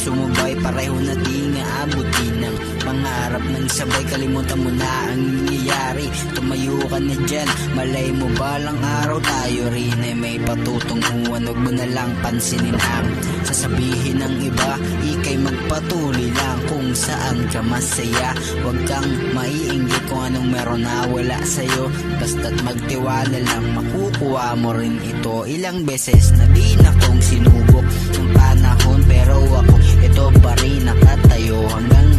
sumubay, pareho nating aabutin ng pangarap ng sabay. Kalimutan mo na ang nangyayari, tumayo ka na dyan. Malay mo balang araw tayo rin ay may patutunguhan. Huwag mo na lang pansinin ang sasabihin ng iba, ikay magpatuloy lang kung saan ka masaya. Huwag kang maiinggit kung anong meron na wala sa'yo, basta't magtiwala lang, makukuha mo rin ito. Ilang beses na din akong sinubok ng panahon, pero ako ito pa rin nakatayo hanggang